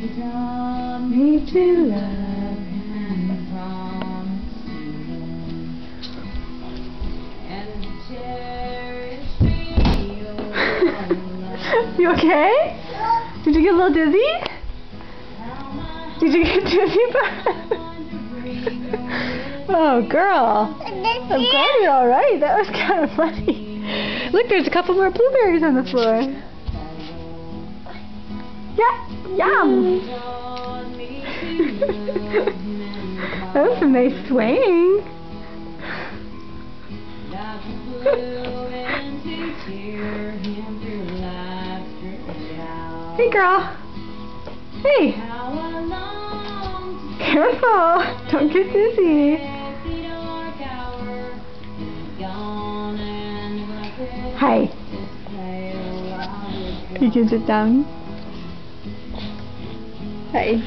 Taught me to love and promise and cherish me. You okay? Did you get a little dizzy? Did you get dizzy? Oh, girl. I'm glad you're alright. That was kind of funny. Look, there's a couple more blueberries on the floor. Yeah, yum. That was a nice swing. Hey, girl. Hey. Careful. Don't get dizzy. Hi. You can sit down. Hi.